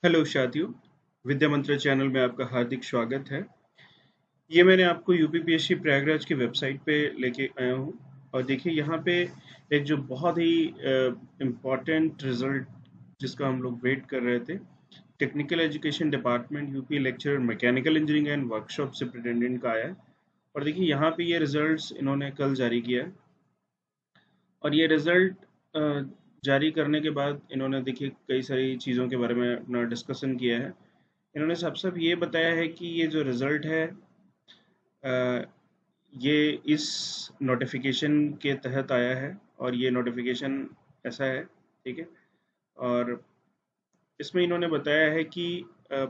Hello साथियों, विद्या मंत्र channel में आपका हार्दिक स्वागत है। ये मैंने आपको यूपीपीएससी प्रयागराज की वेबसाइट पे लेके आया हूँ और देखिए यहाँ पे एक जो बहुत ही इम्पोर्टेंट रिजल्ट जिसका हम लोग वेट कर रहे थे, technical education department UP lecturer mechanical engineering and workshop superintendent का आया है। और देखिए यहाँ पे ये रिजल्ट्स इन्होंने कल जारी किया है और ये रिजल्ट जारी करने के बाद इन्होंने देखिए कई सारी चीज़ों के बारे में अपना डिस्कशन किया है। इन्होंने साफ साफ ये बताया है कि ये जो रिजल्ट है अ, ये इस नोटिफिकेशन के तहत आया है और ये नोटिफिकेशन ऐसा है, ठीक है। और इसमें इन्होंने बताया है कि अ,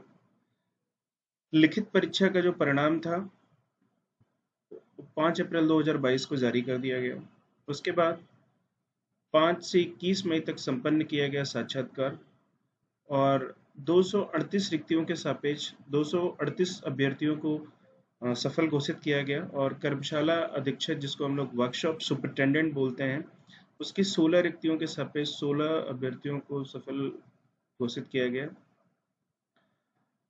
लिखित परीक्षा का जो परिणाम था वो 5 अप्रैल 2022 को जारी कर दिया गया। उसके बाद 5 से 21 मई तक संपन्न किया गया साक्षात्कार और 238 रिक्तियों के सापेक्ष 238 अभ्यर्थियों को सफल घोषित किया गया और कर्मशाला अधीक्षक जिसको हम लोग वर्कशॉप सुपरिटेंडेंट बोलते हैं, उसकी 16 रिक्तियों के सापेक्ष 16 अभ्यर्थियों को सफल घोषित किया गया।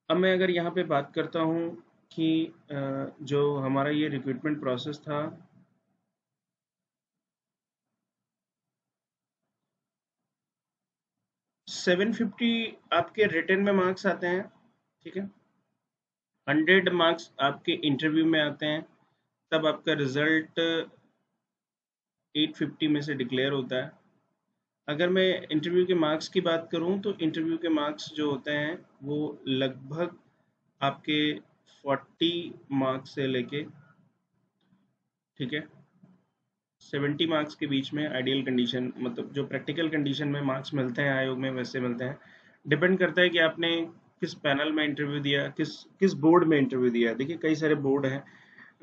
अब मैं अगर यहाँ पे बात करता हूँ कि जो हमारा ये रिक्रूटमेंट प्रोसेस था, 750 आपके रिटन में मार्क्स आते हैं, ठीक है। 100 मार्क्स आपके इंटरव्यू में आते हैं, तब आपका रिजल्ट 850 में से डिक्लेयर होता है। अगर मैं इंटरव्यू के मार्क्स की बात करूं तो इंटरव्यू के मार्क्स जो होते हैं वो लगभग आपके 40 मार्क्स से लेके, ठीक है, 70 मार्क्स के बीच में आइडियल कंडीशन, मतलब जो प्रैक्टिकल कंडीशन में मार्क्स मिलते हैं आयोग में वैसे मिलते हैं। डिपेंड करता है कि आपने किस पैनल में इंटरव्यू दिया, किस किस बोर्ड में इंटरव्यू दिया है। देखिए कई सारे बोर्ड हैं,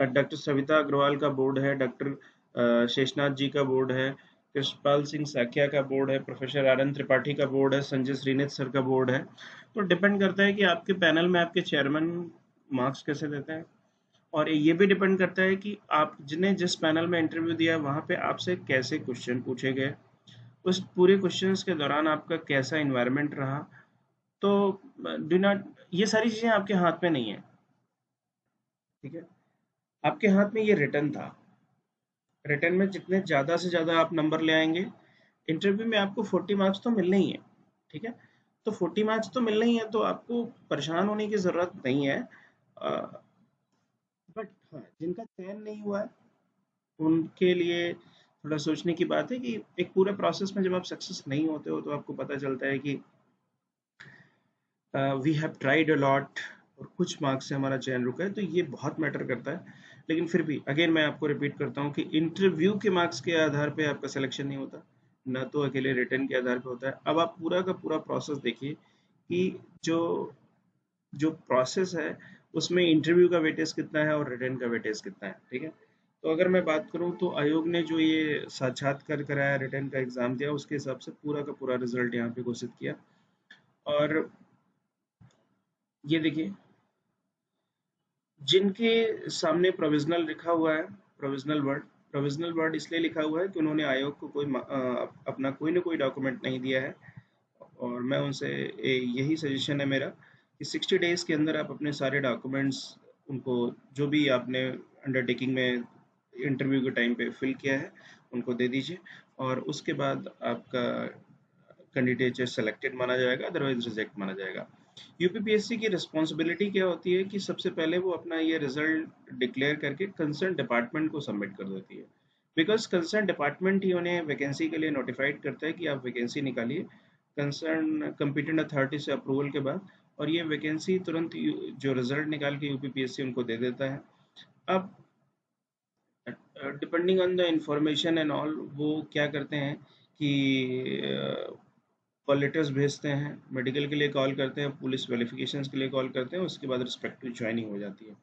डॉक्टर सविता अग्रवाल का बोर्ड है, डॉक्टर शेषनाथ जी का बोर्ड है, कृष्णपाल सिंह साख्या का बोर्ड है, प्रोफेसर आनंद त्रिपाठी का बोर्ड है, संजय श्रीनित सर का बोर्ड है। तो डिपेंड करता है कि आपके पैनल में आपके चेयरमैन मार्क्स कैसे देते हैं और ये भी डिपेंड करता है कि आप जिन्हें जिस पैनल में इंटरव्यू दिया वहाँ पे आपसे कैसे क्वेश्चन पूछे गए, उस पूरे क्वेश्चंस के दौरान आपका कैसा इन्वायरमेंट रहा। तो डू नॉट, ये सारी चीज़ें आपके हाथ में नहीं है, ठीक है। आपके हाथ में ये रिटर्न था। रिटर्न में जितने ज़्यादा से ज़्यादा आप नंबर ले आएंगे, इंटरव्यू में आपको 40 मार्क्स तो मिलने ही है, ठीक है। तो 40 मार्क्स तो मिलने ही है, तो आपको परेशान होने की ज़रूरत नहीं है। बट हाँ, जिनका चयन नहीं हुआ है उनके लिए थोड़ा सोचने की बात है कि एक पूरे प्रोसेस में जब आप सक्सेस नहीं होते हो तो आपको पता चलता है कि we have tried a lot और कुछ मार्क्स से हमारा चयन रुका है, तो ये बहुत मैटर करता है। लेकिन फिर भी अगेन मैं आपको रिपीट करता हूँ कि इंटरव्यू के मार्क्स के आधार पे आपका सिलेक्शन नहीं होता, ना तो अकेले रिटर्न के आधार पे होता है। अब आप पूरा का पूरा प्रोसेस देखिए कि जो जो प्रोसेस है उसमें इंटरव्यू का वेटेज कितना है और रिटर्न का वेटेज कितना है, ठीक है। तो अगर मैं बात करूं तो आयोग ने जो ये साक्षात्कार कराया, रिटर्न का एग्जाम दिया, उसके हिसाब से पूरा का पूरा रिजल्ट यहाँ पे घोषित किया। और ये देखिए जिनके सामने प्रोविजनल लिखा हुआ है, प्रोविजनल वर्ड इसलिए लिखा हुआ है कि उन्होंने आयोग को अपना कोई ना कोई डॉक्यूमेंट नहीं दिया है। और मैं उनसे यही सजेशन है मेरा कि 60 डेज के अंदर आप अपने सारे डॉक्यूमेंट्स उनको, जो भी आपने अंडरटेकिंग में इंटरव्यू के टाइम पे फिल किया है, उनको दे दीजिए और उसके बाद आपका कैंडिडेट सेलेक्टेड माना जाएगा, अदरवाइज रिजेक्ट माना जाएगा। यूपीपीएससी की रिस्पॉन्सिबिलिटी क्या होती है कि सबसे पहले वो अपना ये रिजल्ट डिक्लेयर करके कंसर्न डिपार्टमेंट को सबमिट कर देती है, बिकॉज कंसर्न डिपार्टमेंट ही उन्हें वैकेंसी के लिए नोटिफाइड करता है कि आप वैकेंसी निकालिए कंसर्न कंपिटेंट अथॉरिटी से अप्रूवल के बाद। और ये वैकेंसी तुरंत जो रिजल्ट निकाल के यूपीपीएससी उनको दे देता है। अब depending on the information and all वो क्या करते हैं कि कॉल लेटर्स भेजते हैं, मेडिकल के लिए कॉल करते हैं, पुलिस वेरिफिकेशंस के लिए कॉल करते हैं, उसके बाद रिस्पेक्टिव ज्वाइनिंग हो जाती है।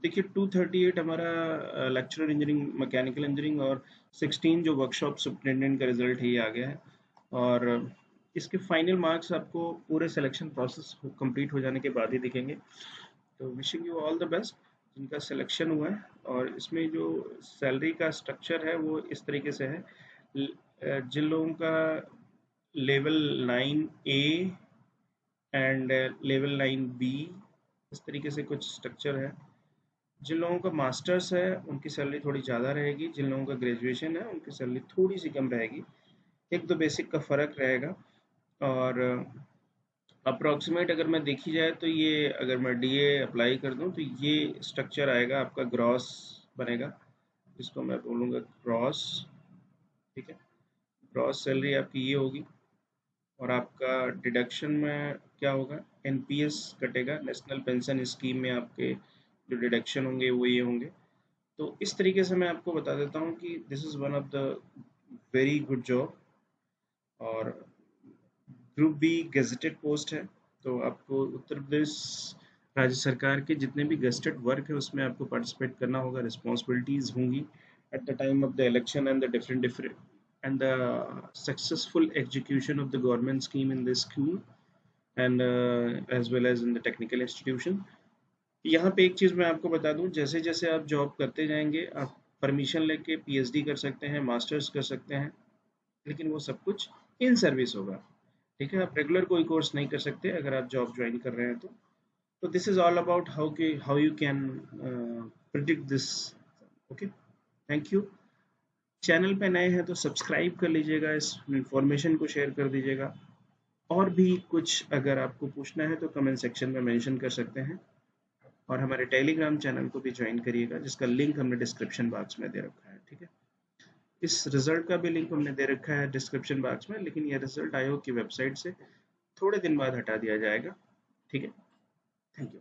देखिए 238 हमारा लेक्चरर इंजीनियरिंग मैकेनिकल इंजीनियरिंग और 16 जो वर्कशॉप सुपरिटेंडेंट का रिजल्ट है ये आ गया है। और इसके फाइनल मार्क्स आपको पूरे सिलेक्शन प्रोसेस कंप्लीट हो जाने के बाद ही दिखेंगे। तो wishing you all the best जिनका सिलेक्शन हुआ है। और इसमें जो सैलरी का स्ट्रक्चर है वो इस तरीके से है, जिन लोगों का level 9A and level 9B, इस तरीके से कुछ स्ट्रक्चर है। जिन लोगों का मास्टर्स है उनकी सैलरी थोड़ी ज़्यादा रहेगी, जिन लोगों का ग्रेजुएशन है उनकी सैलरी थोड़ी सी कम रहेगी, एक दो बेसिक का फ़र्क रहेगा। और अप्रॉक्सीमेट अगर मैं देखी जाए तो ये अगर मैं डीए अप्लाई कर दूं तो ये स्ट्रक्चर आएगा, आपका ग्रॉस बनेगा, इसको मैं बोलूँगा ग्रॉस। ठीक है, ग्रॉस सैलरी आपकी ये होगी। और आपका डिडक्शन में क्या होगा, एनपीएस कटेगा, नेशनल पेंशन स्कीम में आपके जो डिडक्शन होंगे वो ये होंगे। तो इस तरीके से मैं आपको बता देता हूँ कि this is one of the very good job. और ग्रुप बी गेजेटेड पोस्ट है, तो आपको उत्तर प्रदेश राज्य सरकार के जितने भी गेजेटेड वर्क है उसमें आपको पार्टिसिपेट करना होगा, रिस्पॉन्सिबिलिटीज होंगी at the time of the election and the different and the successful execution of the government scheme in the school and as well as in the technical institution. यहाँ पे एक चीज़ मैं आपको बता दूं, जैसे जैसे आप जॉब करते जाएंगे आप परमिशन लेके पीएचडी कर सकते हैं, मास्टर्स कर सकते हैं, लेकिन वो सब कुछ इन सर्विस होगा। ठीक है, आप रेगुलर कोई कोर्स नहीं कर सकते अगर आप जॉब ज्वाइन कर रहे हैं तो this is all about how you can predict this. Okay, thank you. Channel पे नए हैं तो सब्सक्राइब कर लीजिएगा, इस इंफॉर्मेशन को शेयर कर दीजिएगा। और भी कुछ अगर आपको पूछना है तो कमेंट सेक्शन में मेंशन कर सकते हैं। और हमारे टेलीग्राम चैनल को भी ज्वाइन करिएगा, जिसका लिंक हमने डिस्क्रिप्शन बॉक्स में दे रखा है। ठीक है, इस रिजल्ट का भी लिंक हमने दे रखा है डिस्क्रिप्शन बॉक्स में, लेकिन यह रिजल्ट आयोग की वेबसाइट से थोड़े दिन बाद हटा दिया जाएगा। ठीक है, थैंक यू।